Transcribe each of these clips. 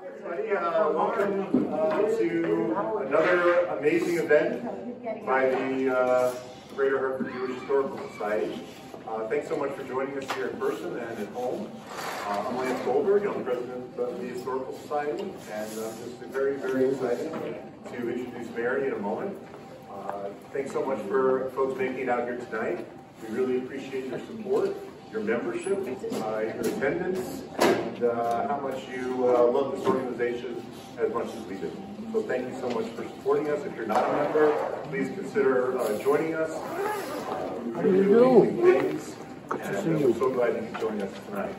Everybody, welcome to another amazing event by the Greater Hartford Jewish Historical Society. Thanks so much for joining us here in person and at home. I'm Lance Goldberg, I'm the president of the Historical Society, and I'm just very, very excited to introduce Mary in a moment. Thanks so much for folks making it out here tonight. We really appreciate your support, your membership, your attendance, and how much you love this organization as much as we do. So thank you so much for supporting us. If you're not a member, please consider joining us. How do you do? Things, and we're so glad you can join us tonight.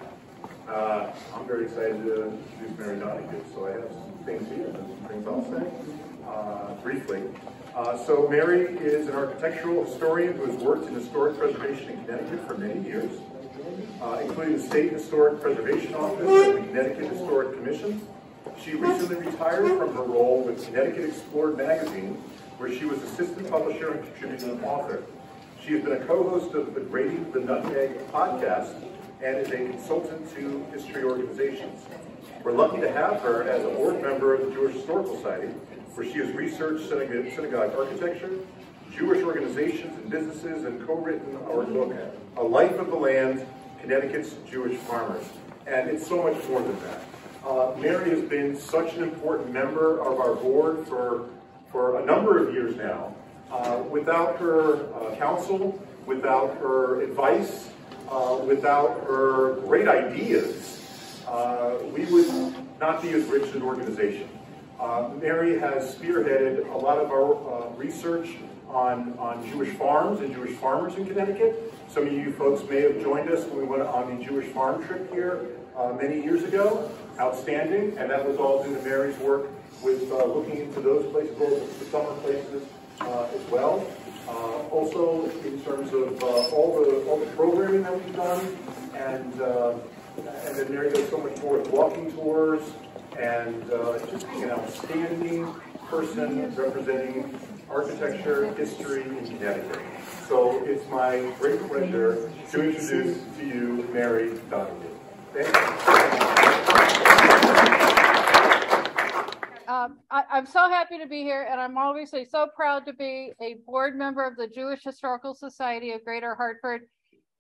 I'm very excited to introduce Mary Donohue, so I have some things here, some things I'll say briefly. So Mary is an architectural historian who has worked in historic preservation in Connecticut for many years, including the State Historic Preservation Office and the Connecticut Historic Commission. She recently retired from her role with Connecticut Explored magazine, where she was assistant publisher and contributing author. She has been a co-host of the Grating the Nutmeg podcast and is a consultant to history organizations. We're lucky to have her as a board member of the Jewish Historical Society, where she has researched synagogue architecture, Jewish organizations and businesses, and co-written our book, A Life of the Land, Connecticut's Jewish Farmers. And it's so much more than that. Mary has been such an important member of our board for a number of years now. Without her counsel, without her advice, without her great ideas, we would not be as rich an organization. Mary has spearheaded a lot of our research on Jewish farms and Jewish farmers in Connecticut. Some of you folks may have joined us when we went on the Jewish farm trip here many years ago. Outstanding, and that was all due to Mary's work with looking into those places, both the summer places as well. Also, in terms of all the programming that we've done, and then Mary does so much more with walking tours, and just being an outstanding person representing architecture, history in Connecticut. So it's my great pleasure to introduce to you Mary Donohue. Thank you. I'm so happy to be here, and I'm obviously so proud to be a board member of the Jewish Historical Society of Greater Hartford.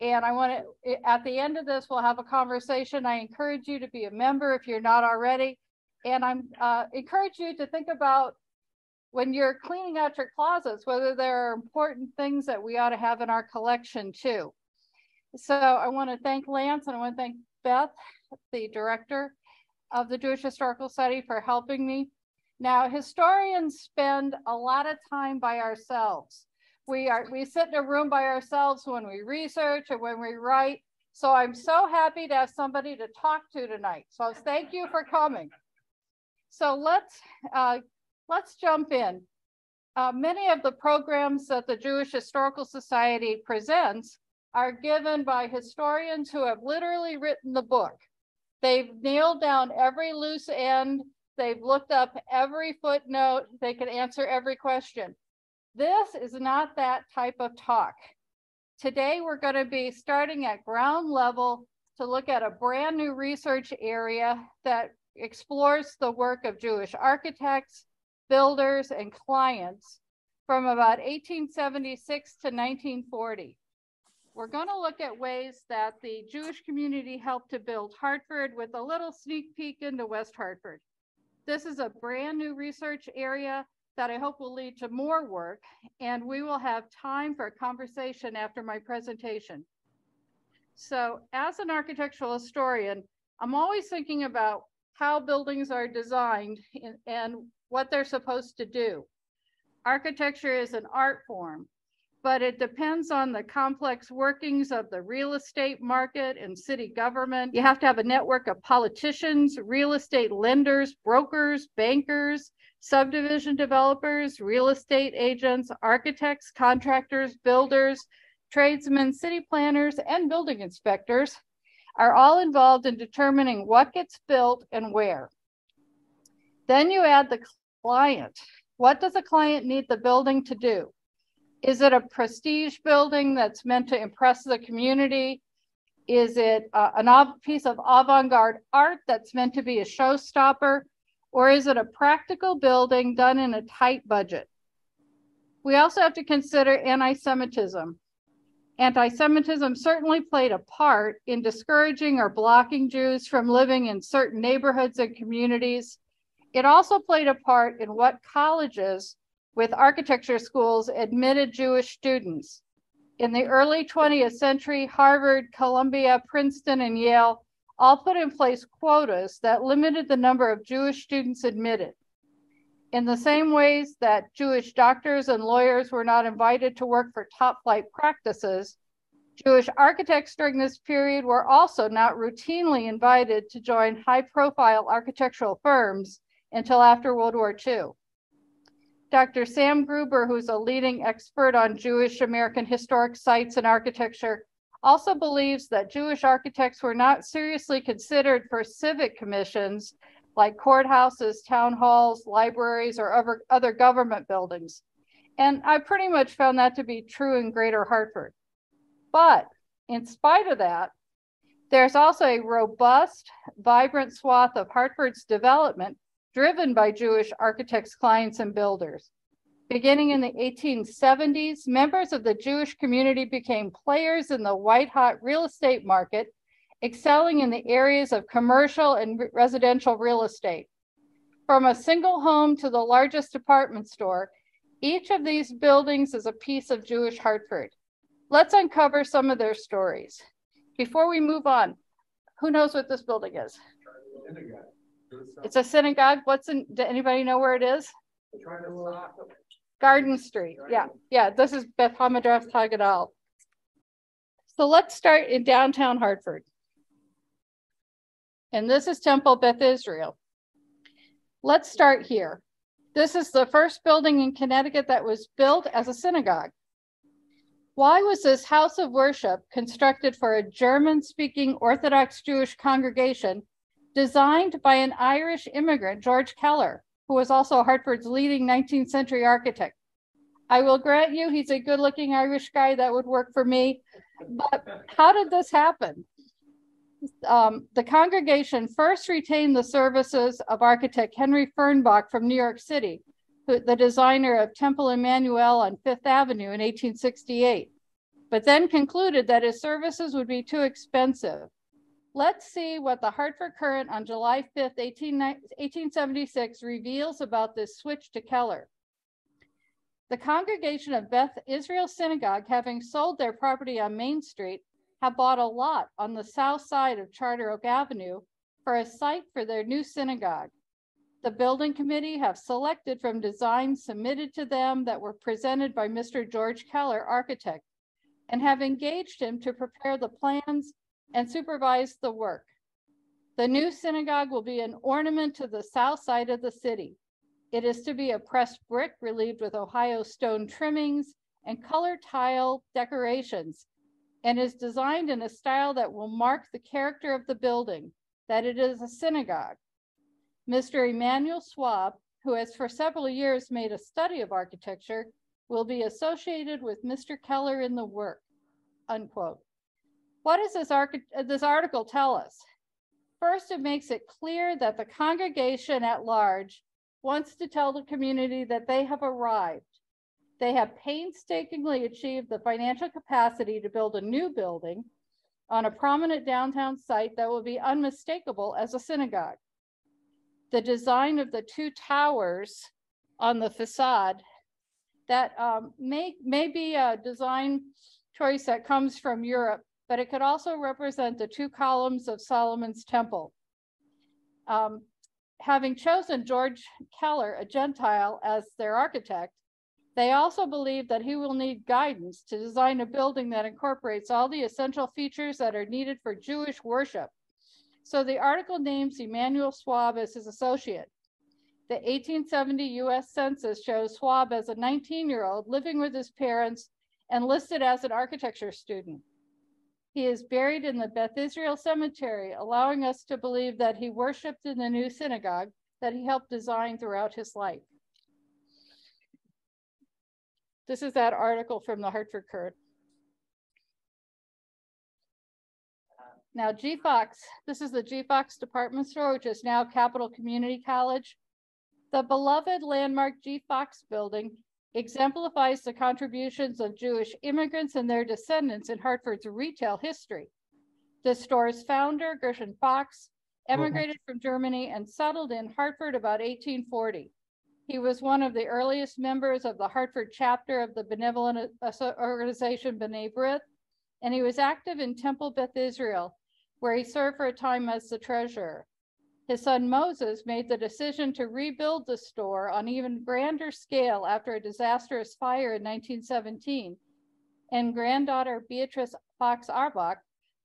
And I want to, at the end of this, we'll have a conversation. I encourage you to be a member if you're not already. And I'm encourage you to think about when you're cleaning out your closets, whether there are important things that we ought to have in our collection too. So I want to thank Lance, and I want to thank Beth, the director of the Jewish Historical Society, for helping me. Now, historians spend a lot of time by ourselves. We sit in a room by ourselves when we research and when we write. So I'm so happy to have somebody to talk to tonight. So thank you for coming. So let's jump in. Many of the programs that the Jewish Historical Society presents are given by historians who have literally written the book. They've nailed down every loose end. They've looked up every footnote. They can answer every question. This is not that type of talk. Today, we're going to be starting at ground level to look at a brand new research area that explores the work of Jewish architects, builders, and clients from about 1876 to 1940. We're going to look at ways that the Jewish community helped to build Hartford, with a little sneak peek into West Hartford. This is a brand new research area that I hope will lead to more work, and we will have time for a conversation after my presentation. So as an architectural historian, I'm always thinking about how buildings are designed and what they're supposed to do. Architecture is an art form, but it depends on the complex workings of the real estate market and city government. You have to have a network of politicians, real estate lenders, brokers, bankers, subdivision developers, real estate agents, architects, contractors, builders, tradesmen, city planners, and building inspectors are all involved in determining what gets built and where. Then you add the client. What does a client need the building to do? Is it a prestige building that's meant to impress the community? Is it a piece of avant-garde art that's meant to be a showstopper? Or is it a practical building done in a tight budget? We also have to consider anti-Semitism. Anti-Semitism certainly played a part in discouraging or blocking Jews from living in certain neighborhoods and communities. It also played a part in what colleges with architecture schools admitted Jewish students. In the early 20th century, Harvard, Columbia, Princeton, and Yale all put in place quotas that limited the number of Jewish students admitted. In the same ways that Jewish doctors and lawyers were not invited to work for top-flight practices, Jewish architects during this period were also not routinely invited to join high-profile architectural firms until after World War II. Dr. Sam Gruber, who's a leading expert on Jewish American historic sites and architecture, also believes that Jewish architects were not seriously considered for civic commissions like courthouses, town halls, libraries, or other government buildings. And I pretty much found that to be true in Greater Hartford. But in spite of that, there's also a robust, vibrant swath of Hartford's development driven by Jewish architects, clients, and builders. Beginning in the 1870s, members of the Jewish community became players in the white-hot real estate market, excelling in the areas of commercial and residential real estate. From a single home to the largest department store, each of these buildings is a piece of Jewish Hartford. Let's uncover some of their stories. Before we move on, who knows what this building is? It's a synagogue. Does anybody know where it is? Garden Street. Yeah. This is Beth Hamadrath Hagadal. So let's start in downtown Hartford. And this is Temple Beth Israel. Let's start here. This is the first building in Connecticut that was built as a synagogue. Why was this house of worship constructed for a German-speaking Orthodox Jewish congregation designed by an Irish immigrant, George Keller, who was also Hartford's leading 19th century architect? I will grant you he's a good-looking Irish guy that would work for me, but how did this happen? The congregation first retained the services of architect Henry Fernbach from New York City, the designer of Temple Emmanuel on Fifth Avenue in 1868, but then concluded that his services would be too expensive. Let's see what the Hartford Courant on July 5th, 1876 reveals about this switch to Keller. The congregation of Beth Israel Synagogue, having sold their property on Main Street, have bought a lot on the south side of Charter Oak Avenue for a site for their new synagogue. The building committee have selected from designs submitted to them that were presented by Mr. George Keller, architect, and have engaged him to prepare the plans and supervise the work. The new synagogue will be an ornament to the south side of the city. It is to be a pressed brick relieved with Ohio stone trimmings and colored tile decorations, and is designed in a style that will mark the character of the building, that it is a synagogue. Mr. Emanuel Schwab, who has for several years made a study of architecture, will be associated with Mr. Keller in the work, unquote. What does this article tell us? First, it makes it clear that the congregation at large wants to tell the community that they have arrived. They have painstakingly achieved the financial capacity to build a new building on a prominent downtown site that will be unmistakable as a synagogue. The design of the two towers on the facade, that may be a design choice that comes from Europe, but it could also represent the two columns of Solomon's temple. Having chosen George Keller, a Gentile, as their architect, they also believe that he will need guidance to design a building that incorporates all the essential features that are needed for Jewish worship. So the article names Emanuel Schwab as his associate. The 1870 US Census shows Schwab as a 19-year-old living with his parents and listed as an architecture student. He is buried in the Beth Israel Cemetery, allowing us to believe that he worshiped in the new synagogue that he helped design throughout his life. This is that article from the Hartford Courant. Now, G. Fox, this is the G. Fox department store, which is now Capital Community College. The beloved landmark G. Fox building exemplifies the contributions of Jewish immigrants and their descendants in Hartford's retail history. The store's founder, Gershon Fox, emigrated from Germany and settled in Hartford about 1840. He was one of the earliest members of the Hartford chapter of the benevolent organization B'nai B'rith, and he was active in Temple Beth Israel, where he served for a time as the treasurer. His son Moses made the decision to rebuild the store on even grander scale after a disastrous fire in 1917, and granddaughter Beatrice Fox Arbach,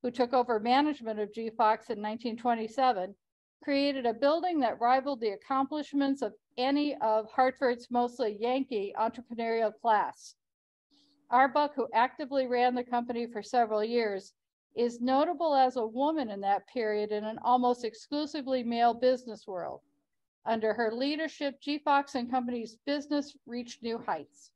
who took over management of G. Fox in 1927, created a building that rivaled the accomplishments of any of Hartford's mostly Yankee entrepreneurial class. Arbach, who actively ran the company for several years, is notable as a woman in that period in an almost exclusively male business world. Under her leadership, G. Fox and Company's business reached new heights.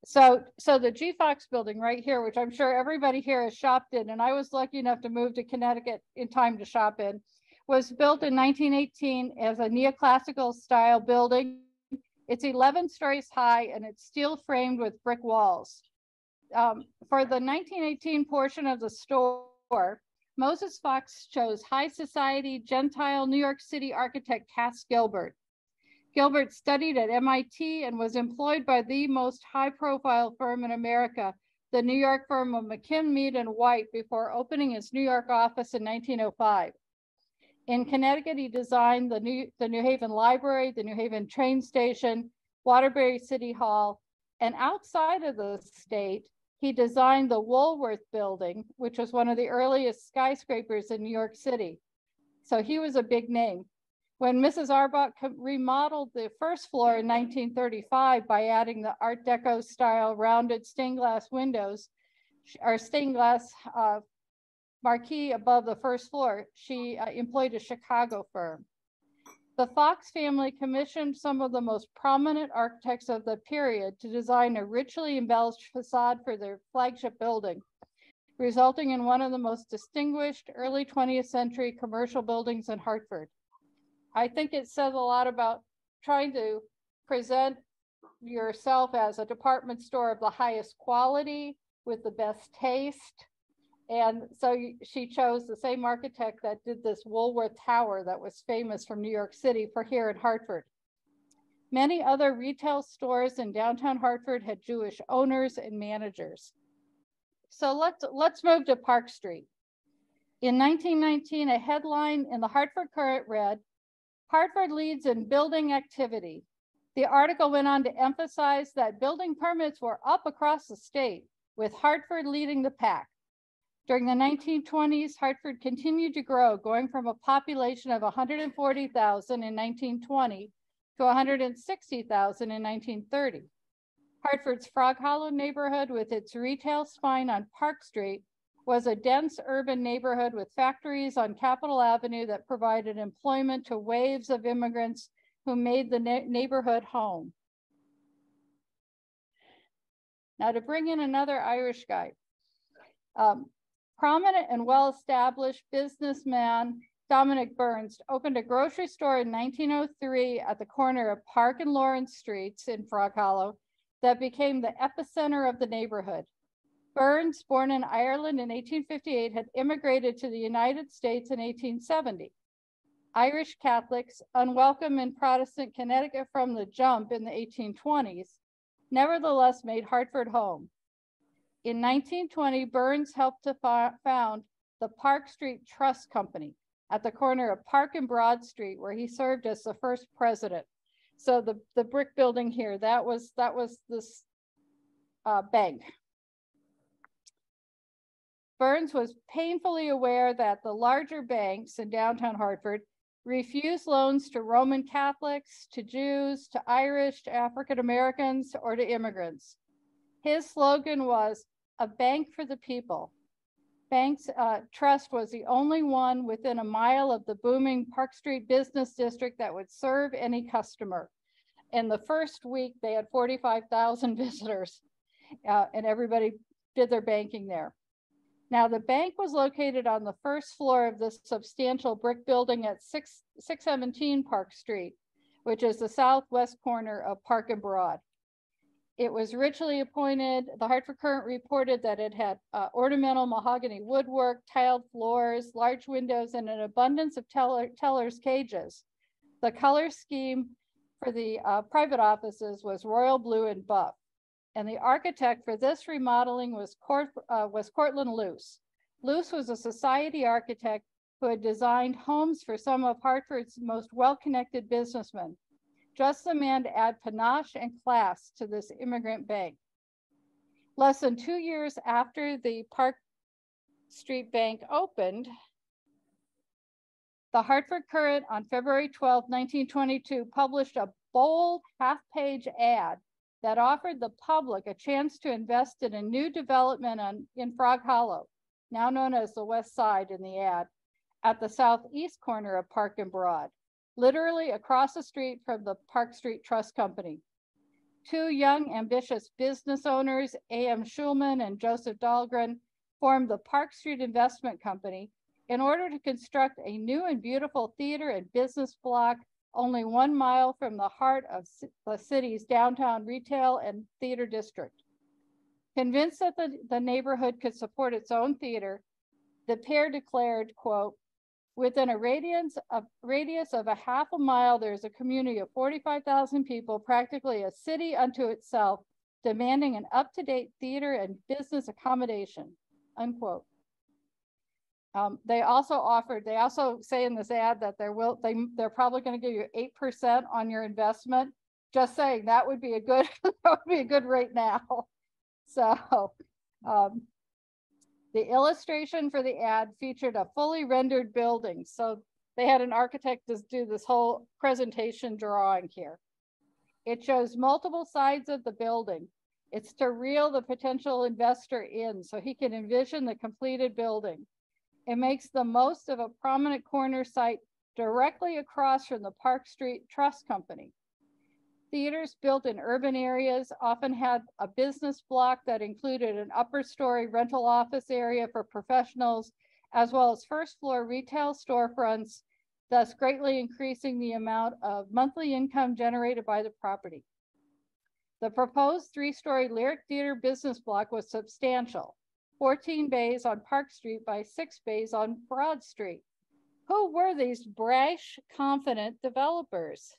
So the G. Fox building right here, which I'm sure everybody here has shopped in, and I was lucky enough to move to Connecticut in time to shop in, was built in 1918 as a neoclassical style building. It's 11 stories high and it's steel framed with brick walls. For the 1918 portion of the store, Moses Fox chose high society Gentile New York City architect Cass Gilbert. Gilbert studied at MIT and was employed by the most high-profile firm in America, the New York firm of McKim, Mead & White, before opening his New York office in 1905. In Connecticut, he designed the New Haven Library, the New Haven train station, Waterbury City Hall, and outside of the state, he designed the Woolworth Building, which was one of the earliest skyscrapers in New York City. So he was a big name. When Mrs. Arbach remodeled the first floor in 1935 by adding the Art Deco style rounded stained glass windows, or stained glass marquee above the first floor, she employed a Chicago firm. The Fox family commissioned some of the most prominent architects of the period to design a richly embellished facade for their flagship building, resulting in one of the most distinguished early 20th century commercial buildings in Hartford. I think it says a lot about trying to present yourself as a department store of the highest quality with the best taste. And so she chose the same architect that did this Woolworth Tower that was famous from New York City for here in Hartford. Many other retail stores in downtown Hartford had Jewish owners and managers. So let's move to Park Street. In 1919, a headline in the Hartford Courant read, "Hartford leads in building activity." The article went on to emphasize that building permits were up across the state, with Hartford leading the pack. During the 1920s, Hartford continued to grow, going from a population of 140,000 in 1920 to 160,000 in 1930. Hartford's Frog Hollow neighborhood, with its retail spine on Park Street, was a dense urban neighborhood with factories on Capitol Avenue that provided employment to waves of immigrants who made the neighborhood home. Now, to bring in another Irish guy, prominent and well-established businessman Dominic Burns opened a grocery store in 1903 at the corner of Park and Lawrence Streets in Frog Hollow that became the epicenter of the neighborhood. Burns, born in Ireland in 1858, had immigrated to the United States in 1870. Irish Catholics, unwelcome in Protestant Connecticut from the jump in the 1820s, nevertheless made Hartford home. In 1920, Burns helped to found the Park Street Trust Company at the corner of Park and Broad Street, where he served as the first president. So the brick building here, that was this bank. Burns was painfully aware that the larger banks in downtown Hartford refused loans to Roman Catholics, to Jews, to Irish, to African Americans, or to immigrants. His slogan was, "A bank for the people." Bank's Trust was the only one within a mile of the booming Park Street business district that would serve any customer. In the first week, they had 45,000 visitors, and everybody did their banking there. Now, the bank was located on the first floor of this substantial brick building at 617 Park Street, which is the southwest corner of Park and Broad. It was richly appointed. The Hartford Courant reported that it had ornamental mahogany woodwork, tiled floors, large windows, and an abundance of tellers' cages. The color scheme for the private offices was royal blue and buff. And the architect for this remodeling was Cortland Luce. Luce was a society architect who had designed homes for some of Hartford's most well-connected businessmen. Just the man to add panache and class to this immigrant bank. Less than 2 years after the Park Street Bank opened, the Hartford Courant on February 12, 1922, published a bold half-page ad that offered the public a chance to invest in a new development in Frog Hollow, now known as the West Side in the ad, at the southeast corner of Park and Broad, literally across the street from the Park Street Trust Company. Two young, ambitious business owners, A.M. Schulman and Joseph Dahlgren, formed the Park Street Investment Company in order to construct a new and beautiful theater and business block only 1 mile from the heart of the city's downtown retail and theater district. Convinced that the neighborhood could support its own theater, the pair declared, quote, "Within a radius of a half a mile, there's a community of 45,000 people, practically a city unto itself, demanding an up-to-date theater and business accommodation," unquote. They also say in this ad that they're probably going to give you 8% on your investment. Just saying that would be a good rate now. So the illustration for the ad featured a fully rendered building. So they had an architect just do this whole presentation drawing here. It shows multiple sides of the building. It's to reel the potential investor in so he can envision the completed building. It makes the most of a prominent corner site directly across from the Park Street Trust Company. Theaters built in urban areas often had a business block that included an upper story rental office area for professionals, as well as first floor retail storefronts, thus greatly increasing the amount of monthly income generated by the property. The proposed 3-story Lyric Theater business block was substantial, 14 bays on Park Street by 6 bays on Broad Street. Who were these brash, confident developers?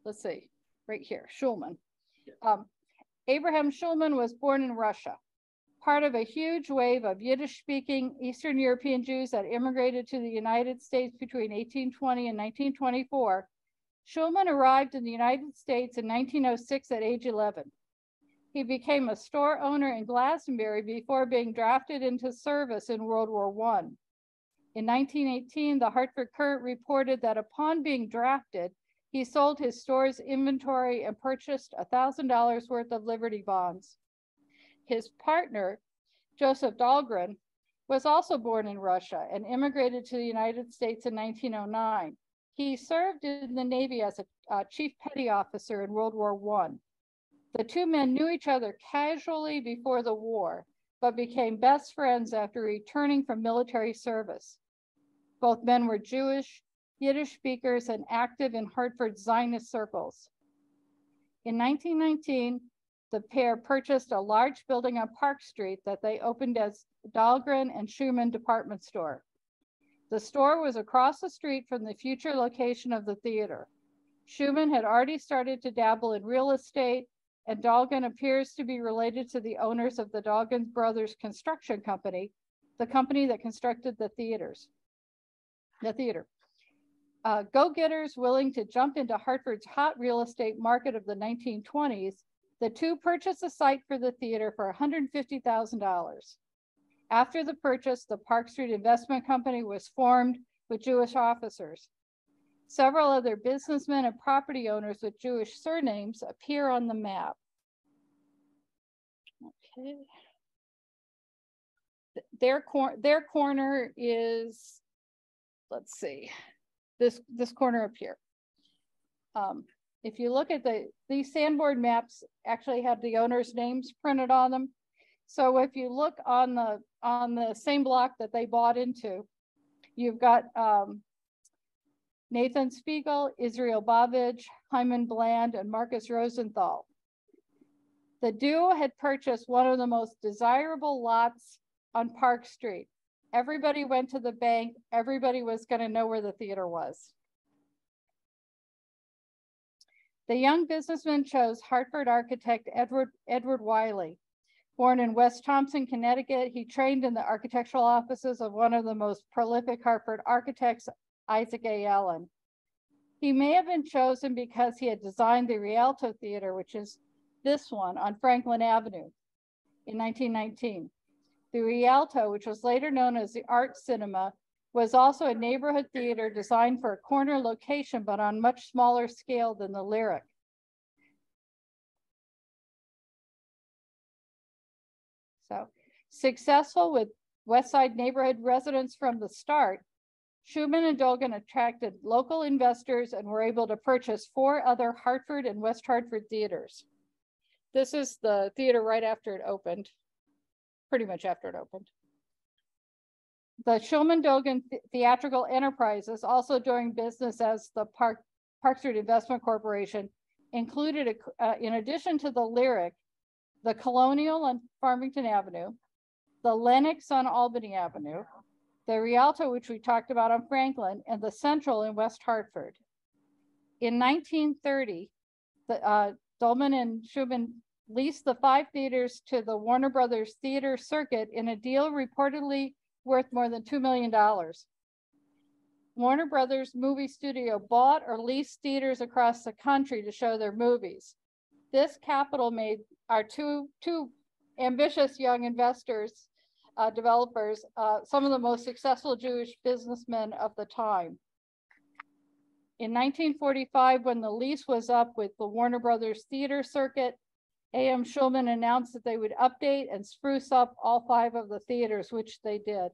Let's see, right here, Schulman. Abraham Schulman was born in Russia, part of a huge wave of Yiddish-speaking Eastern European Jews that immigrated to the United States between 1820 and 1924. Schulman arrived in the United States in 1906 at age 11. He became a store owner in Glastonbury before being drafted into service in World War I. In 1918, the Hartford Courant reported that upon being drafted, he sold his store's inventory and purchased $1,000 worth of Liberty bonds. His partner, Joseph Dahlgren, was also born in Russia and immigrated to the United States in 1909. He served in the Navy as a chief petty officer in World War I. The two men knew each other casually before the war, but became best friends after returning from military service. Both men were Jewish, Yiddish speakers, and active in Hartford's Zionist circles. In 1919, the pair purchased a large building on Park Street that they opened as Dahlgren and Schulman Department Store. The store was across the street from the future location of the theater. Schulman had already started to dabble in real estate, and Dahlgren appears to be related to the owners of the Dahlgren Brothers Construction Company, the company that constructed the theater. Go-getters willing to jump into Hartford's hot real estate market of the 1920s, the two purchased a site for the theater for $150,000. After the purchase, the Park Street Investment Company was formed with Jewish officers. Several other businessmen and property owners with Jewish surnames appear on the map. Okay. Their corner is, let's see, this corner up here. If you look at these sandboard maps actually have the owners' names printed on them. So if you look on the same block that they bought into, You've got Nathan Spiegel, Israel Bavich, Hyman Bland, and Marcus Rosenthal. The duo had purchased one of the most desirable lots on Park Street. Everybody went to the bank. Everybody was going to know where the theater was. The young businessman chose Hartford architect Edward Wiley. Born in West Thompson, Connecticut, he trained in the architectural offices of one of the most prolific Hartford architects, Isaac A. Allen. He may have been chosen because he had designed the Rialto Theater, which is this one on Franklin Avenue in 1919. The Rialto, which was later known as the Art Cinema, was also a neighborhood theater designed for a corner location, but on much smaller scale than the Lyric. So, successful with West Side neighborhood residents from the start, Schumann and Dolgen attracted local investors and were able to purchase 4 other Hartford and West Hartford theaters. This is the theater right after it opened, pretty much after it opened. The Shulman-Dolgen Theatrical Enterprises, also doing business as the Park Street Investment Corporation, included, in addition to the Lyric, the Colonial on Farmington Avenue, the Lenox on Albany Avenue, the Rialto, which we talked about on Franklin, and the Central in West Hartford. In 1930, Dolman and Schumann leased the 5 theaters to the Warner Brothers Theater Circuit in a deal reportedly worth more than $2 million. Warner Brothers Movie Studio bought or leased theaters across the country to show their movies. This capital made our two ambitious young investors, developers, some of the most successful Jewish businessmen of the time. In 1945, when the lease was up with the Warner Brothers Theater Circuit, A.M. Schulman announced that they would update and spruce up all 5 of the theaters, which they did.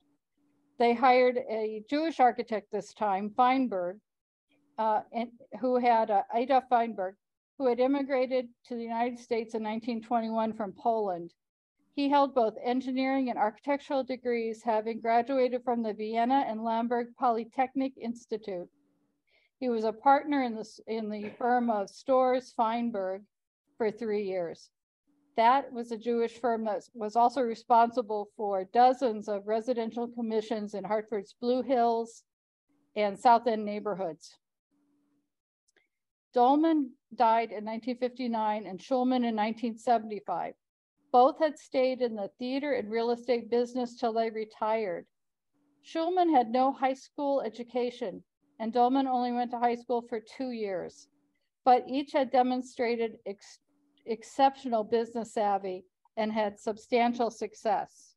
They hired a Jewish architect this time, Feinberg, Adolf Feinberg, who had immigrated to the United States in 1921 from Poland. He held both engineering and architectural degrees, having graduated from the Vienna and Lamberg Polytechnic Institute. He was a partner in the firm of Storrs Feinberg for 3 years. That was a Jewish firm that was also responsible for dozens of residential commissions in Hartford's Blue Hills and South End neighborhoods. Dolman died in 1959 and Schulman in 1975. Both had stayed in the theater and real estate business till they retired. Schulman had no high school education, and Dolman only went to high school for 2 years, but each had demonstrated exceptional business savvy and had substantial success.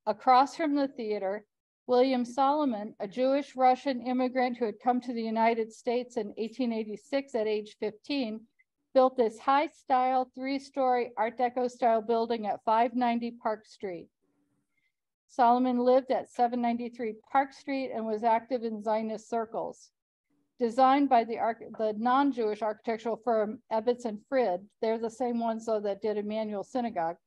Across from the theater, William Solomon, a Jewish Russian immigrant who had come to the United States in 1886 at age 15, built this high-style 3-story Art Deco style building at 590 Park Street. Solomon lived at 793 Park Street and was active in Zionist circles. Designed by the non-Jewish architectural firm Ebbets and Frid, they're the same ones though that did Emmanuel Synagogue.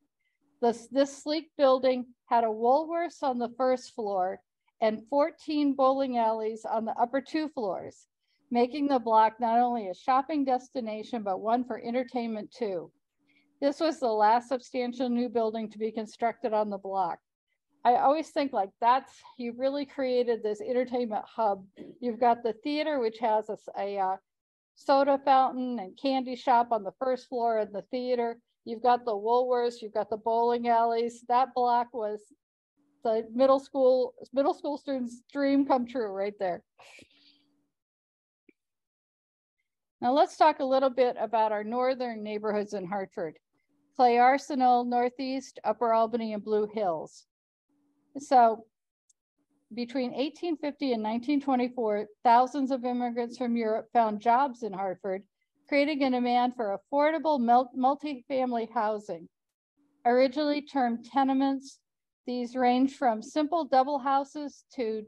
This sleek building had a Woolworths on the first floor and 14 bowling alleys on the upper 2 floors, making the block not only a shopping destination, but one for entertainment too. This was the last substantial new building to be constructed on the block. I always think like you really created this entertainment hub. You've got the theater, which has a soda fountain and candy shop on the first floor of the theater. You've got the Woolworths, you've got the bowling alleys. That block was the middle school students' dream come true right there. Now let's talk a little bit about our northern neighborhoods in Hartford. Clay Arsenal, Northeast, Upper Albany, and Blue Hills. So between 1850 and 1924, thousands of immigrants from Europe found jobs in Hartford, creating a demand for affordable multifamily housing. Originally termed tenements, these range from simple double houses to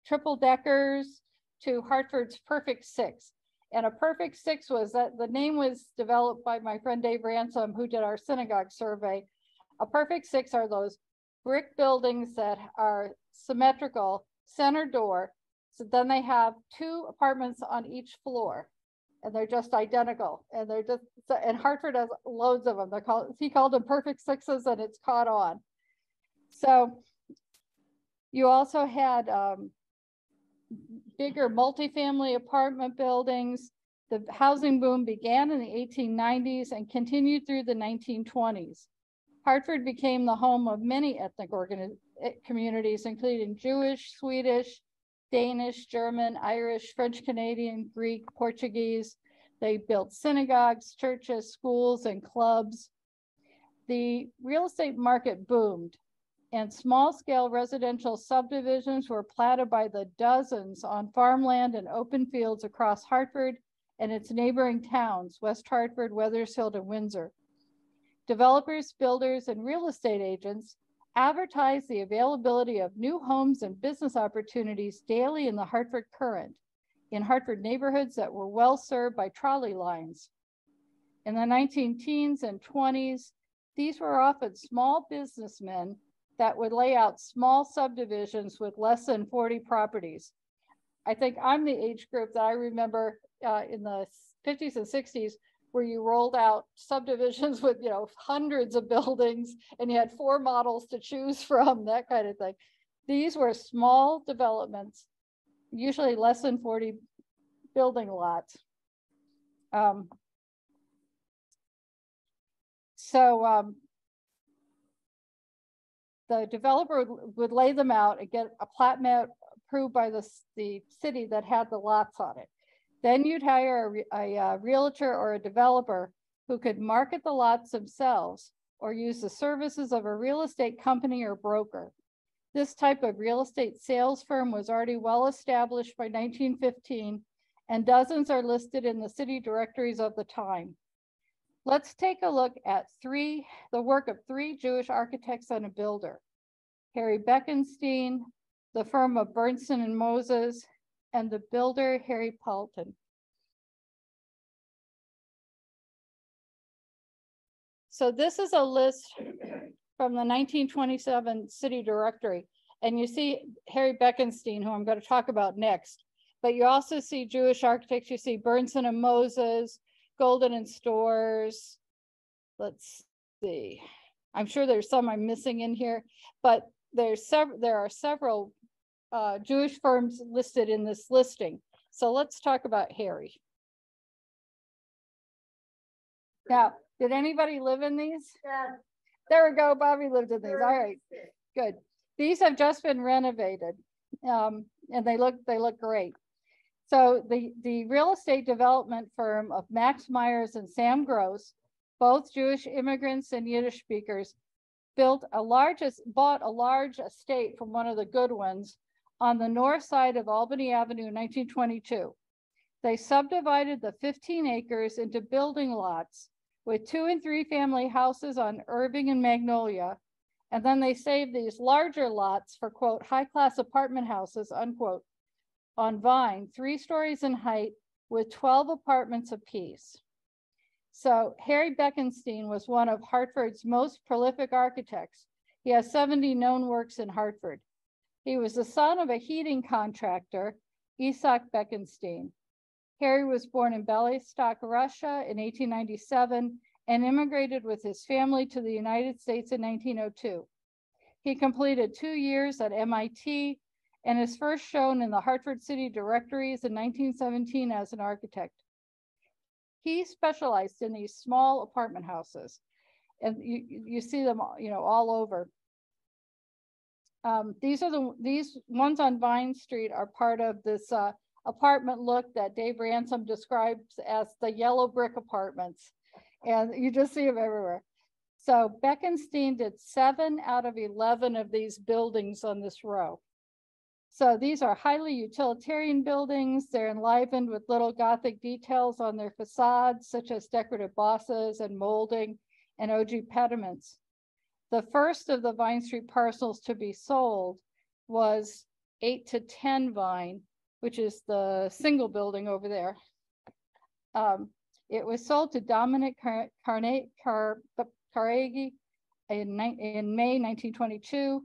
triple deckers to Hartford's Perfect Six. And a Perfect Six was that the name was developed by my friend Dave Ransom, who did our synagogue survey. A Perfect Six are those brick buildings that are symmetrical, center door. So then they have 2 apartments on each floor, and they're just identical. And they're just, and Hartford has loads of them. They're called, he called them perfect sixes, and it's caught on. So you also had bigger multifamily apartment buildings. The housing boom began in the 1890s and continued through the 1920s. Hartford became the home of many ethnic communities, including Jewish, Swedish, Danish, German, Irish, French, Canadian, Greek, Portuguese. They built synagogues, churches, schools, and clubs. The real estate market boomed, and small-scale residential subdivisions were platted by the dozens on farmland and open fields across Hartford and its neighboring towns, West Hartford, Wethersfield, and Windsor. Developers, builders, and real estate agents advertised the availability of new homes and business opportunities daily in the Hartford Current, in Hartford neighborhoods that were well served by trolley lines. In the 19-teens and 20s, these were often small businessmen that would lay out small subdivisions with less than 40 properties. I think I'm the age group that I remember in the 50s and 60s where you rolled out subdivisions with, you know, hundreds of buildings and you had 4 models to choose from, that kind of thing. These were small developments, usually less than 40 building lots. The developer would lay them out and get a plat map approved by the city that had the lots on it. Then you'd hire a realtor or a developer who could market the lots themselves or use the services of a real estate company or broker. This type of real estate sales firm was already well established by 1915, and dozens are listed in the city directories of the time. Let's take a look at the work of 3 Jewish architects and a builder: Harry Bekenstein, the firm of Bernson and Moses, and the builder Harry Paulton. So this is a list from the 1927 city directory. And you see Harry Bekenstein, who I'm going to talk about next. But you also see Jewish architects. You see Bernson and Moses, Golden and Stores. Let's see. I'm sure there's some I'm missing in here, but there are several Jewish firms listed in this listing. So let's talk about Harry. Now, did anybody live in these? Yeah. There we go. Bobby lived in these. All right, good. These have just been renovated, and they look great. So the real estate development firm of Max Myers and Sam Gross, both Jewish immigrants and Yiddish speakers, bought a large estate from one of the good ones on the north side of Albany Avenue in 1922. They subdivided the 15 acres into building lots with 2- and 3-family houses on Irving and Magnolia. And then they saved these larger lots for, quote, high-class apartment houses, unquote, on Vine, 3 stories in height with 12 apartments apiece. So Harry Bekenstein was one of Hartford's most prolific architects. He has 70 known works in Hartford. He was the son of a heating contractor, Isaac Bekenstein. Harry was born in Bialystok, Russia in 1897 and immigrated with his family to the United States in 1902. He completed 2 years at MIT and is first shown in the Hartford City Directories in 1917 as an architect. He specialized in these small apartment houses, and you see them, you know, all over. These ones on Vine Street are part of this apartment look that Dave Ransom describes as the yellow brick apartments, and you just see them everywhere. So Bekenstein did 7 out of 11 of these buildings on this row. So these are highly utilitarian buildings. They're enlivened with little Gothic details on their facades, such as decorative bosses and molding and ogee pediments. The first of the Vine Street parcels to be sold was 8 to 10 Vine, which is the single building over there. It was sold to Dominic Carnegie In May 1922,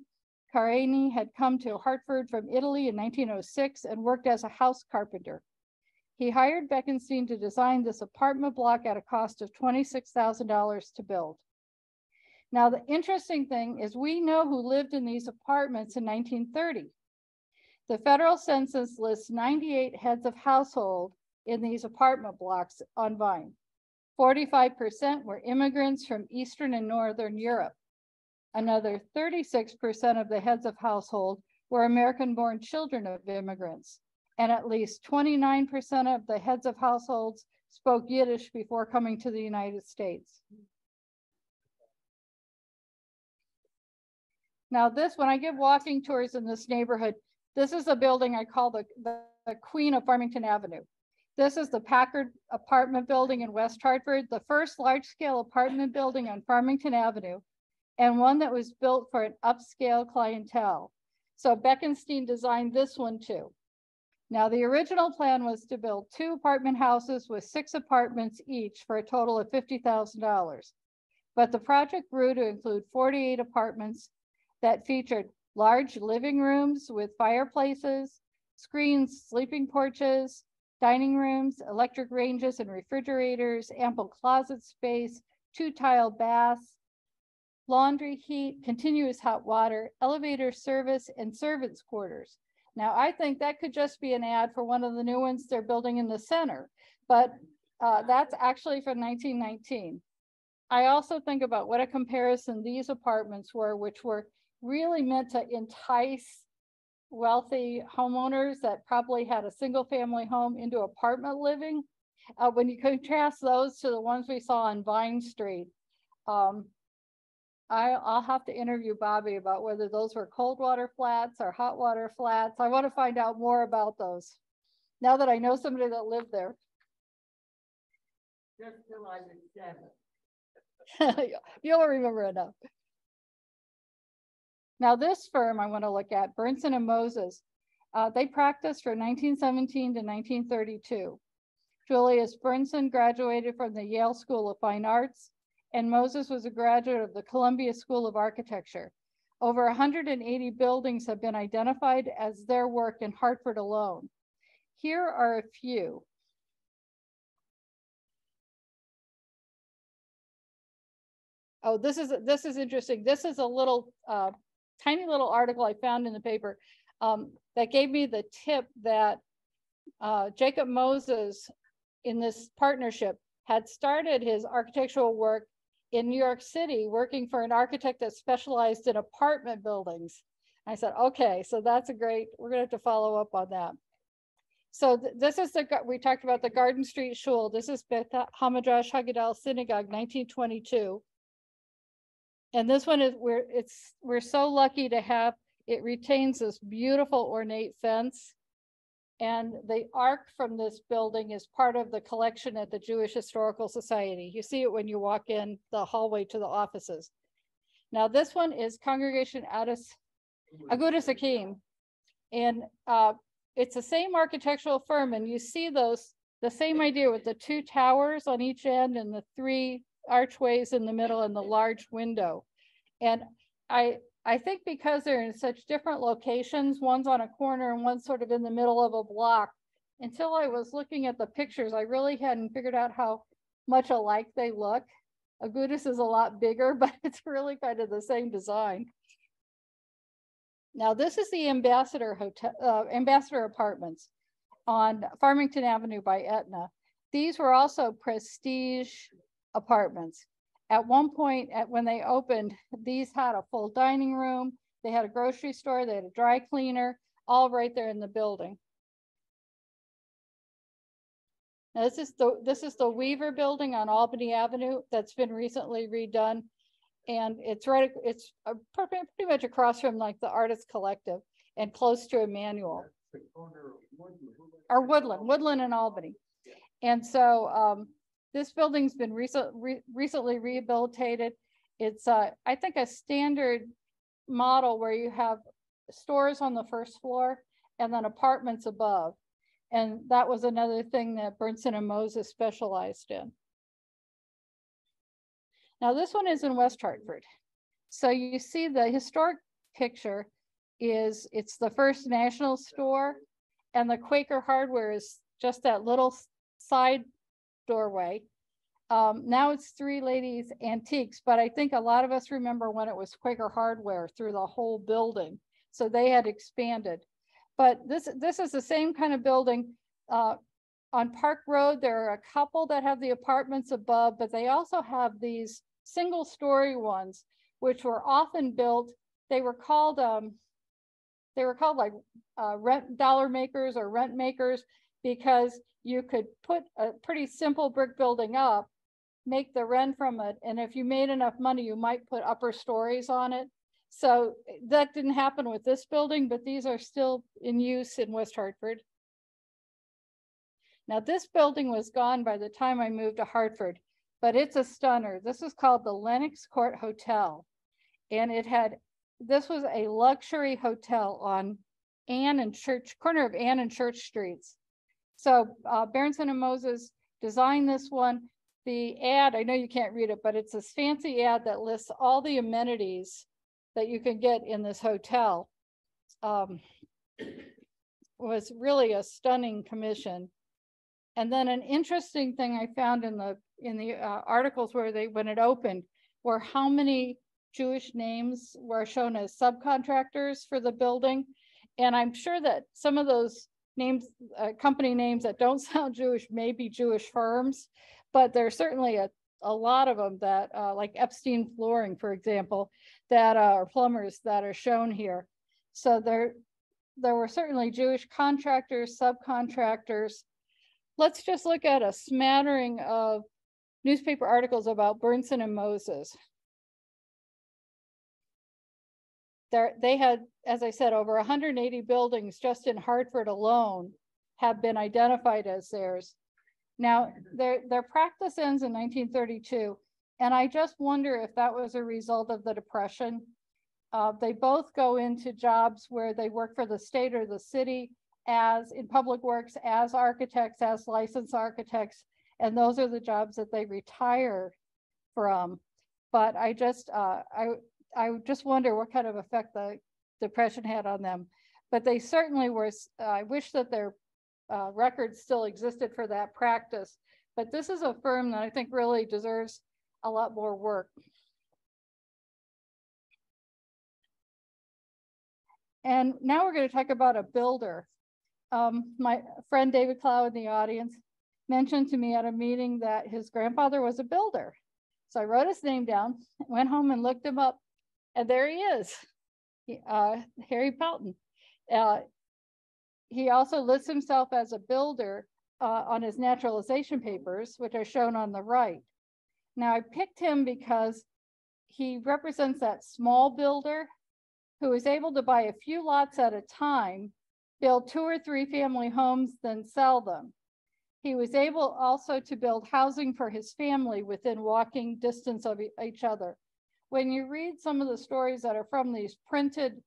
Carini had come to Hartford from Italy in 1906 and worked as a house carpenter. He hired Bekenstein to design this apartment block at a cost of $26,000 to build. Now, the interesting thing is we know who lived in these apartments in 1930. The federal census lists 98 heads of household in these apartment blocks on Vine. 45% were immigrants from Eastern and Northern Europe. Another 36% of the heads of household were American-born children of immigrants. And at least 29% of the heads of households spoke Yiddish before coming to the United States. Now this, when I give walking tours in this neighborhood, this is a building I call the Queen of Farmington Avenue. This is the Packard apartment building in West Hartford, the first large-scale apartment building on Farmington Avenue, and one that was built for an upscale clientele. So Bekenstein designed this one too. Now the original plan was to build 2 apartment houses with 6 apartments each for a total of $50,000. But the project grew to include 48 apartments that featured large living rooms with fireplaces, screens, sleeping porches, dining rooms, electric ranges and refrigerators, ample closet space, 2-tile baths, laundry heat, continuous hot water, elevator service, and servants' quarters. Now, I think that could just be an ad for one of the new ones they're building in the center, but that's actually from 1919. I also think about what a comparison these apartments were, which were really meant to entice wealthy homeowners that probably had a single family home into apartment living. When you contrast those to the ones we saw on Vine Street, I'll have to interview Bobby about whether those were cold water flats or hot water flats. I want to find out more about those now that I know somebody that lived there. Just till I was 7. You'll remember enough. Now this firm I want to look at, Burnson and Moses, they practiced from 1917 to 1932. Julius Burnson graduated from the Yale School of Fine Arts, and Moses was a graduate of the Columbia School of Architecture. Over 180 buildings have been identified as their work in Hartford alone. Here are a few. Oh, this is interesting. This is a little tiny little article I found in the paper that gave me the tip that Jacob Moses in this partnership had started his architectural work in New York City, working for an architect that specialized in apartment buildings. I said, okay, so that's a great, we're gonna have to follow up on that. So this is we talked about the Garden Street Shul. This is Beth Hamadrash Haggadah Synagogue, 1922. And this one is we're so lucky to have, it retains this beautiful ornate fence. And the ark from this building is part of the collection at the Jewish Historical Society. You see it when you walk in the hallway to the offices. Now this one is Congregation Agudas Achim. And it's the same architectural firm, and you see the same idea with the 2 towers on each end and the 3 archways in the middle and the large window. And I think because they're in such different locations, one's on a corner and one's sort of in the middle of a block, until I was looking at the pictures, I really hadn't figured out how much alike they look. Agudas is a lot bigger, but it's really kind of the same design. Now this is the Ambassador Hotel, Ambassador Apartments on Farmington Avenue by Etna. These were also prestige apartments. At one point, when they opened, these had a full dining room, they had a grocery store, they had a dry cleaner, all right there in the building. Now this is the Weaver building on Albany Avenue that's been recently redone. And it's pretty much across from like the Artist Collective and close to Emmanuel. Or Woodland and Albany. And so this building's been recently rehabilitated. It's, I think, a standard model where you have stores on the first floor and then apartments above. And that was another thing that Burnson and Moses specialized in. Now this one is in West Hartford. So you see the historic picture is, it's the First National store, and the Quaker Hardware is just that little side doorway. Now it's Three Ladies Antiques, but I think a lot of us remember when it was Quaker Hardware through the whole building. So they had expanded. But this is the same kind of building. On Park Road, there are a couple that have the apartments above, but they also have these single story ones, which were often built. They were called like rent dollar makers or rent makers, because you could put a pretty simple brick building up, make the rent from it, and if you made enough money, you might put upper stories on it. So that didn't happen with this building, but these are still in use in West Hartford. Now, this building was gone by the time I moved to Hartford, but it's a stunner. This is called the Lenox Court Hotel, and this was a luxury hotel on corner of Ann and Church Streets. So Berenson and Moses designed this one. The ad, I know you can't read it, but it's this fancy ad that lists all the amenities that you can get in this hotel. Was really a stunning commission. And then an interesting thing I found in the articles when it opened, were how many Jewish names were shown as subcontractors for the building. And I'm sure that some of those names, company names that don't sound Jewish, may be Jewish firms, but there's certainly a lot of them that, like Epstein Flooring, for example, that are plumbers that are shown here. So there were certainly Jewish contractors, subcontractors. Let's just look at a smattering of newspaper articles about Berenson and Moses. They had, as I said, over 180 buildings just in Hartford alone have been identified as theirs. Now, their practice ends in 1932, and I just wonder if that was a result of the Depression. They both go into jobs where they work for the state or the city as in public works, as architects, as licensed architects, and those are the jobs that they retire from. But I just wonder what kind of effect the Depression had on them. But they certainly were, I wish that their records still existed for that practice. But this is a firm that I think really deserves a lot more work. And now we're going to talk about a builder. My friend David Clow in the audience mentioned to me at a meeting that his grandfather was a builder. So I wrote his name down, went home and looked him up, and there he is, Harry Pelton. He also lists himself as a builder on his naturalization papers, which are shown on the right. Now, I picked him because he represents that small builder who is able to buy a few lots at a time, build 2 or 3 family homes, then sell them. He was able also to build housing for his family within walking distance of each other. When you read some of the stories that are from these printed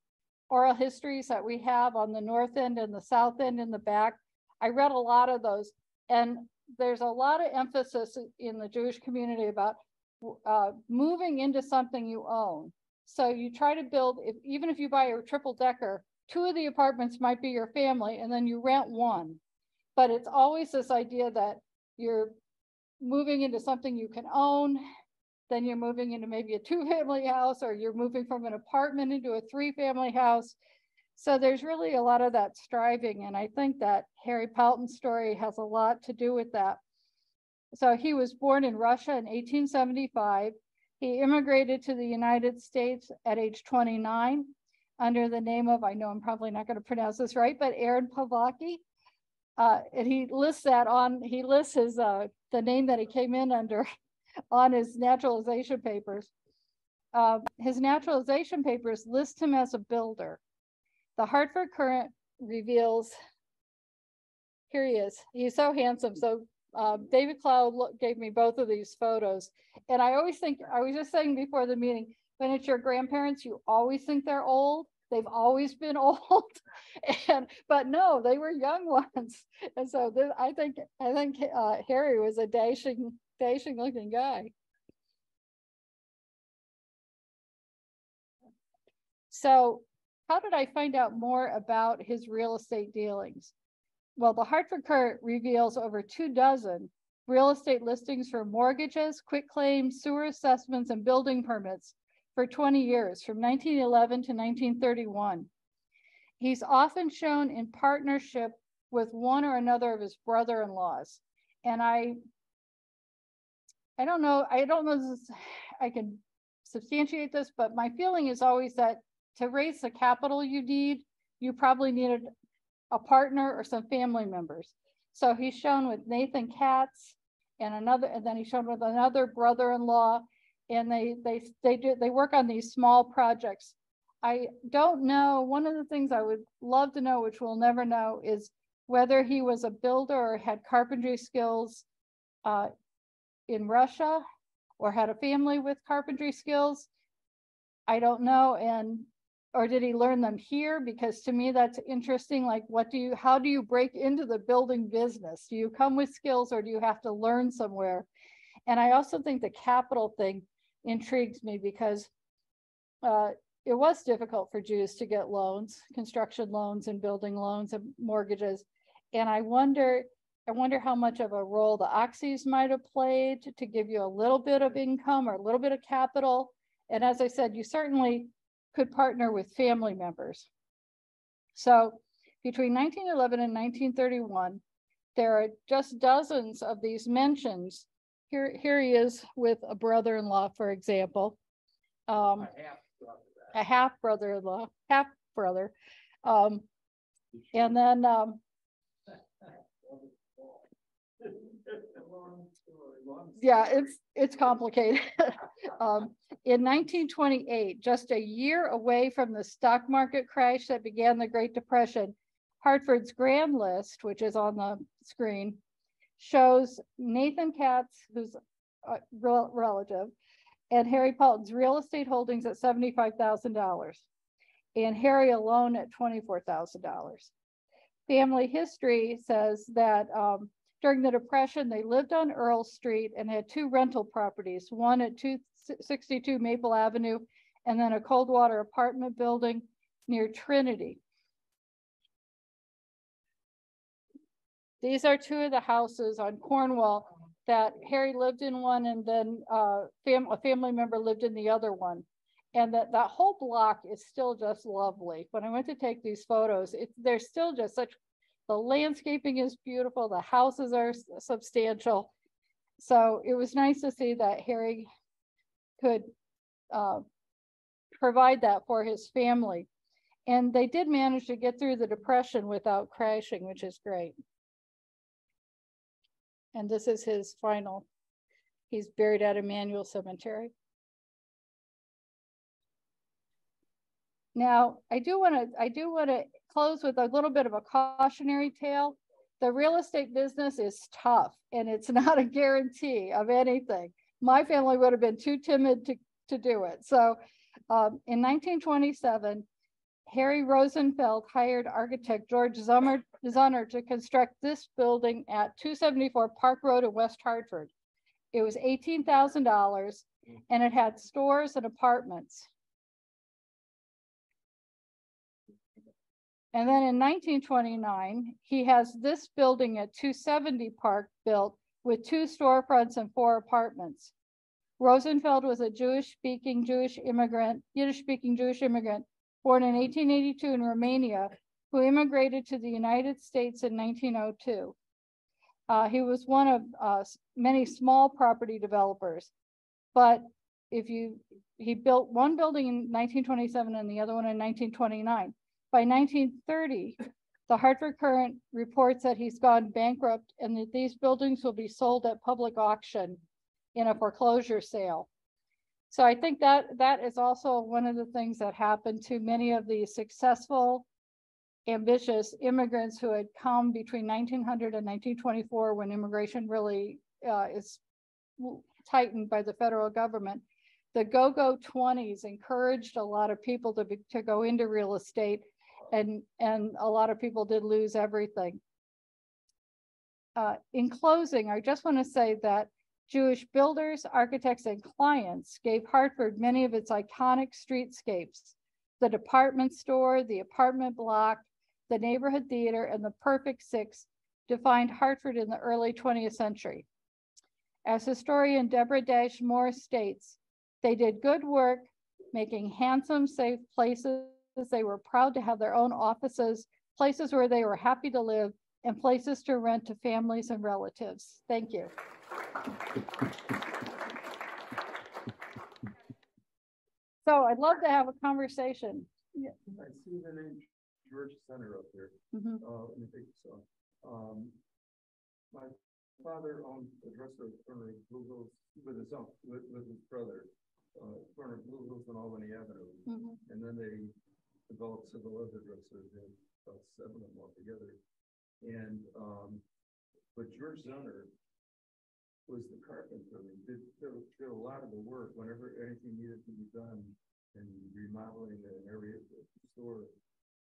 oral histories that we have on the north end and the south end in the back, I read a lot of those. And there's a lot of emphasis in the Jewish community about moving into something you own. So you try to build, even if you buy a triple decker, 2 of the apartments might be your family, and then you rent 1. But it's always this idea that you're moving into something you can own, then you're moving into maybe a 2-family house, or you're moving from an apartment into a 3-family house. So there's really a lot of that striving. And I think that Harry Pelton's story has a lot to do with that. So he was born in Russia in 1875. He immigrated to the United States at age 29 under the name of, I know I'm probably not going to pronounce this right, but Aaron Pavlaki. And he lists his the name that he came in under on his naturalization papers. His naturalization papers list him as a builder. The Hartford Courant reveals, here he is. He's so handsome. So David Clow gave me both of these photos. And I always think, I was just saying before the meeting, when it's your grandparents, you always think they're old. They've always been old. But no, they were young ones. And so I think Harry was a dashing looking guy. So how did I find out more about his real estate dealings? Well, the Hartford Courant reveals over 24 real estate listings for mortgages, quitclaims, sewer assessments, and building permits for 20 years, from 1911 to 1931. He's often shown in partnership with one or another of his brother-in-laws. And I don't know if I can substantiate this, but my feeling is always that to raise the capital you need, you probably needed a partner or some family members. So he's shown with Nathan Katz and then he's shown with another brother-in-law, and they work on these small projects. I don't know, one of the things I would love to know, which we'll never know, is whether he was a builder or had carpentry skills in Russia, or had a family with carpentry skills. I don't know, or did he learn them here? Because to me, that's interesting. Like, how do you break into the building business? Do you come with skills, or do you have to learn somewhere? And I also think the capital thing intrigues me, because it was difficult for Jews to get loans, construction loans and building loans and mortgages. And I wonder how much of a role the Oxys might have played to give you a little bit of income or a little bit of capital. And as I said, you certainly could partner with family members. So between 1911 and 1931, there are just dozens of these mentions. Here he is with a brother-in-law, for example. A half brother-in-law, half brother. And then yeah, it's complicated. In 1928, just a year away from the stock market crash that began the Great Depression, Hartford's Grand List, which is on the screen, shows Nathan Katz, who's a relative, and Harry Paulton's real estate holdings at $75,000, and Harry alone at $24,000. Family history says that during the Depression, they lived on Earl Street and had 2 rental properties, one at 262 Maple Avenue, and then a Coldwater apartment building near Trinity. These are 2 of the houses on Cornwall that Harry lived in one, and then a family member lived in the other one. And that whole block is still just lovely. When I went to take these photos, they're still just the landscaping is beautiful. The houses are substantial. So it was nice to see that Harry could provide that for his family. And they did manage to get through the Depression without crashing, which is great. And this is his final. He's buried at Emmanuel Cemetery. Now, I do want to close with a little bit of a cautionary tale. The real estate business is tough, and it's not a guarantee of anything. My family would have been too timid to do it. So in 1927, Harry Rosenfeld hired architect George Zunner to construct this building at 274 Park Road in West Hartford. It was $18,000, and it had stores and apartments. And then in 1929, he has this building at 270 Park built with 2 storefronts and 4 apartments. Rosenfeld was a Yiddish-speaking Jewish immigrant, born in 1882 in Romania, who immigrated to the United States in 1902. He was one of many small property developers, but he built one building in 1927 and the other one in 1929. By 1930, the Hartford Courant reports that he's gone bankrupt and that these buildings will be sold at public auction in a foreclosure sale. So I think that is also one of the things that happened to many of the successful, ambitious immigrants who had come between 1900 and 1924, when immigration really is tightened by the federal government. The go-go 20s encouraged a lot of people to go into real estate, and a lot of people did lose everything. In closing, I just want to say that Jewish builders, architects, and clients gave Hartford many of its iconic streetscapes. the department store, the apartment block, the neighborhood theater, and the Perfect Six defined Hartford in the early 20th century. As historian Deborah Dash Moore states, they did good work, making handsome, safe places. They were proud to have their own offices, places where they were happy to live, and places to rent to families and relatives. Thank you. So I'd love to have a conversation. Yeah. I see the name George Center up there. Mm-hmm. Let me think so. My father owned a drugstore corner of Blue Hills with his brother, corner of Blue Hills and Albany Avenue. Mm-hmm. And then they developed several other drugstores, about 7 of them altogether. And but George Zunner was the carpenter. He did a lot of the work whenever anything needed to be done in remodeling an area of the store.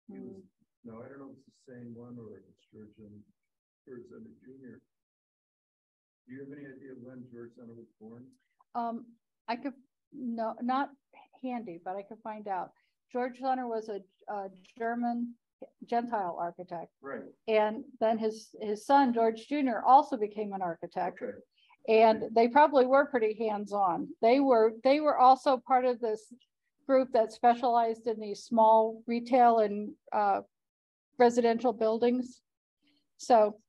He was, no, I don't know if it's the same one or if it's George Zunner Jr. Do you have any idea when George Zunner was born? I could, no, not handy, but I could find out. George Zunner was a German Gentile architect. Right. And then his son, George Jr., also became an architect. Okay. And they probably were pretty hands-on. They were also part of this group that specialized in these small retail and residential buildings. So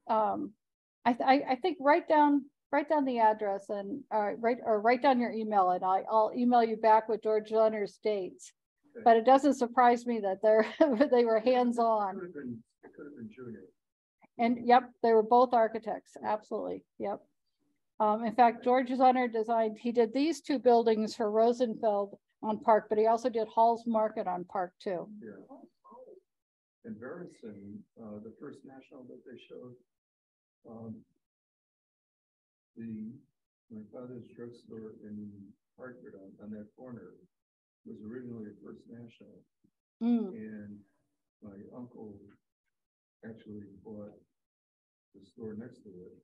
I think write down the address and write down your email, and I'll email you back with George Zunner's dates. Okay. But it doesn't surprise me that they were hands-on. It could have been Junior. And yep, they were both architects. Absolutely. Yep. In fact, George Zunner he did these 2 buildings for Rosenfeld on Park, but he also did Hall's Market on Park too. Yeah. In Verison, the first national that they showed, my father's drugstore in Hartford on that corner was originally a First National. And my uncle actually bought the store next to it.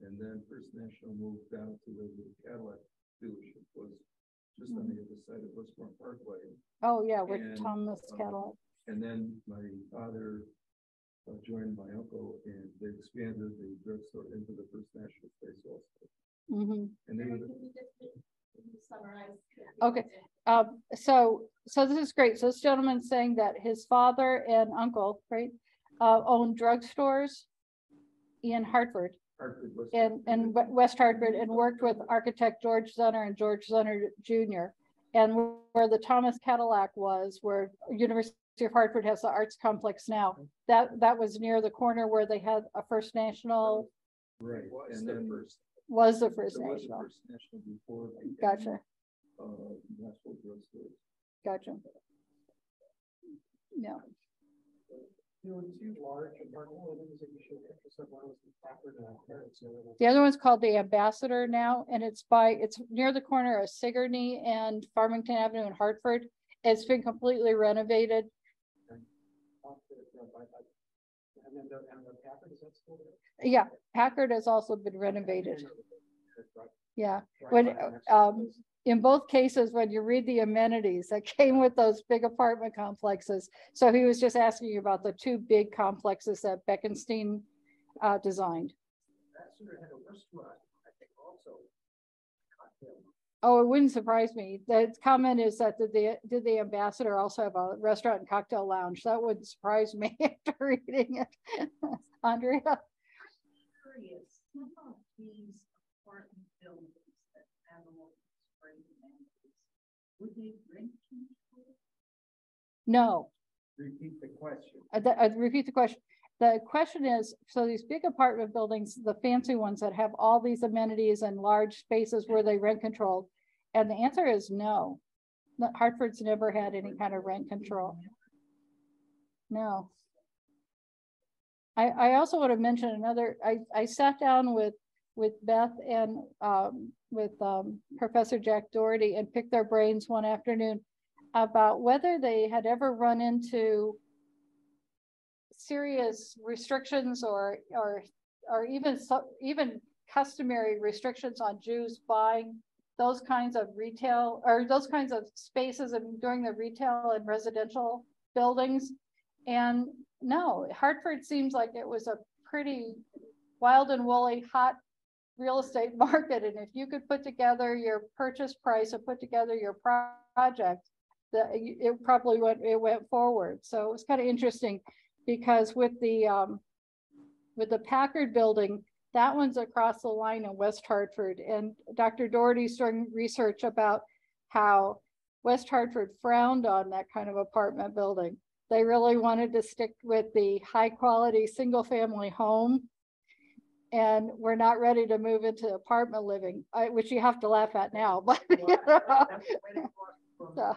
And then First National moved down to where the Cadillac dealership was, just on the other side of Westmore Parkway. Oh yeah, with Thomas Cadillac. And then my father joined my uncle, and they expanded the drugstore into the First National space also. And they were okay. So this is great. So this gentleman's saying that his father and uncle, right, owned drugstores in Hartford. In West Hartford, and worked with architect George Zunner and George Zunner Jr. And where the Thomas Cadillac was, where University of Hartford has the arts complex now, that was near the corner where they had a First National. Right. And then was the First National. First National before. Gotcha. Gotcha. Yeah. There were 2 large apartment buildings that you showed pictures of. One was the Hartford and West. The other one's called the Ambassador now, and it's near the corner of Sigourney and Farmington Avenue in Hartford. It's been completely renovated. And then the Packard, is that still there? Yeah, Packard has also been renovated. Yeah, when in both cases, when you read the amenities that came with those big apartment complexes. So he was just asking you about the 2 big complexes that Beckenstein designed. Had a restaurant, I think, also. Oh, it wouldn't surprise me. The comment is that did the Ambassador also have a restaurant and cocktail lounge? That wouldn't surprise me after reading it. Andrea? Curious about these apartment buildings that have all these great amenities. Would they rent control? No. Repeat the question. Repeat the question. The question is, so these big apartment buildings, the fancy ones that have all these amenities and large spaces where they rent control, and the answer is no. Hartford's never had any kind of rent control. No. I also want to mention another, I sat down with Beth and with Professor Jack Doherty and picked their brains one afternoon about whether they had ever run into serious restrictions or even customary restrictions on Jews buying those kinds of retail or those kinds of spaces and during the retail and residential buildings. And no, Hartford seems like it was a pretty wild and woolly, hot real estate market. And if you could put together your purchase price and put together your project, that it probably went forward. So it was kind of interesting because with the Packard building, that one's across the line in West Hartford, and Dr. Doherty's doing research about how West Hartford frowned on that kind of apartment building. They really wanted to stick with the high quality single family home, and we're not ready to move into apartment living, which you have to laugh at now, but you know. So,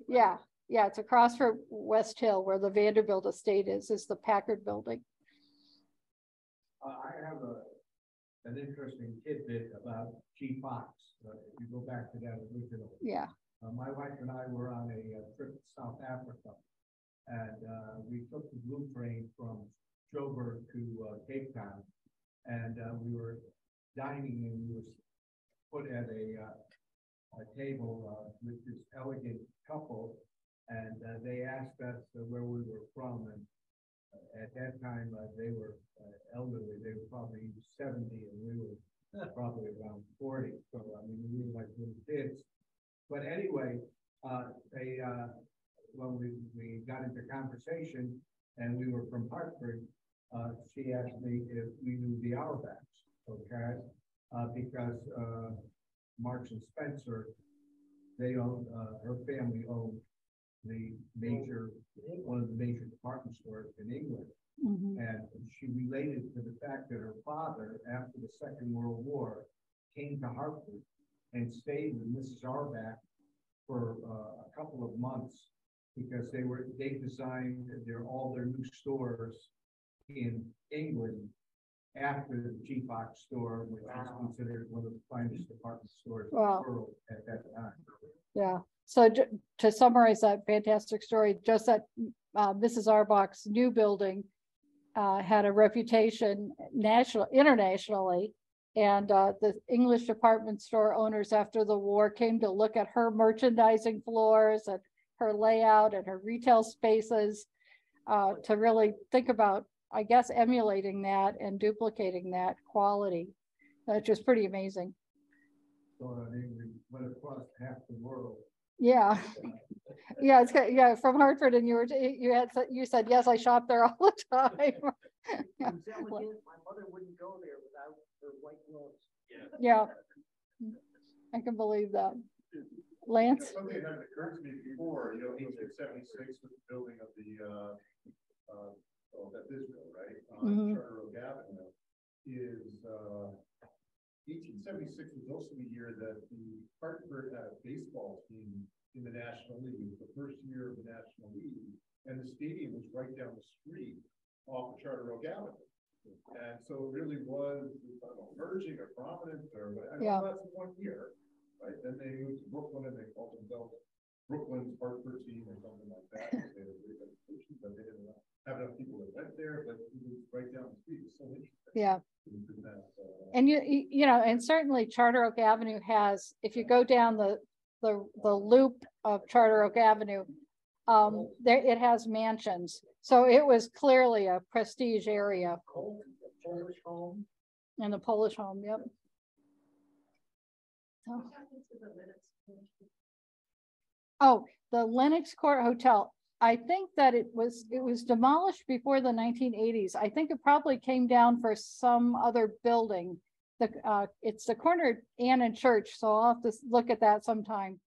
yeah, it's across from West Hill where the Vanderbilt estate is the Packard building. I have an interesting tidbit about G. Fox. If you go back to that original. Yeah. My wife and I were on a trip to South Africa, and we took the blue train from Joburg to Cape Town, and we were dining, and we were put at a table with this elegant couple, and they asked us where we were from, and at that time they were elderly. They were probably 70, and we were probably around 40. So I mean, we were like little kids. But anyway, when we got into conversation, and we were from Hartford, she asked me if we knew the Auerbachs, okay? Because Marks and Spencer, they own, her family owned one of the major department stores in England. Mm-hmm. And she related to the fact that her father, after the Second World War, came to Hartford and stayed with Mrs. Auerbach for a couple of months because they designed all their new stores in England after the G. Fox store, which is considered one of the finest department stores in the world at that time. Yeah. So to summarize that fantastic story, just that Mrs. Auerbach's new building had a reputation internationally, and the English department store owners after the war came to look at her merchandising floors and her layout and her retail spaces to really think about, I guess, emulating that and duplicating that quality, which is pretty amazing. So they went across half the world. Yeah, yeah, it's from Hartford, and you said yes, I shop there all the time. Yeah. My mother wouldn't go there without her white gloves. Yeah, I can believe that. Lance? Something that hadn't occurred to me before, 1876 was the building of that Bisbee, right? On Charter Oak Avenue is 1876 was also the year that the Hartford had a baseball team in the National League. It was the first year of the National League, and the stadium was right down the street off of Charter Oak Avenue. And so it really was, I don't know, emerging or prominent or whatever. That's 1 year, right? Then they moved to Brooklyn and they called themselves Brooklyn's Hartford team or something like that. They had a great reputation, but they didn't have enough people that went there, but it was right down the street. It's so interesting. Yeah. And you know, and certainly Charter Oak Avenue has, if you go down the loop of Charter Oak Avenue, it has mansions. So it was clearly a prestige area. The Polish home. And the Polish home, yep. Oh, the Lenox Court Hotel. I think that it was demolished before the 1980s. I think it probably came down for some other building. It's the corner of Ann and Church, so I'll have to look at that sometime.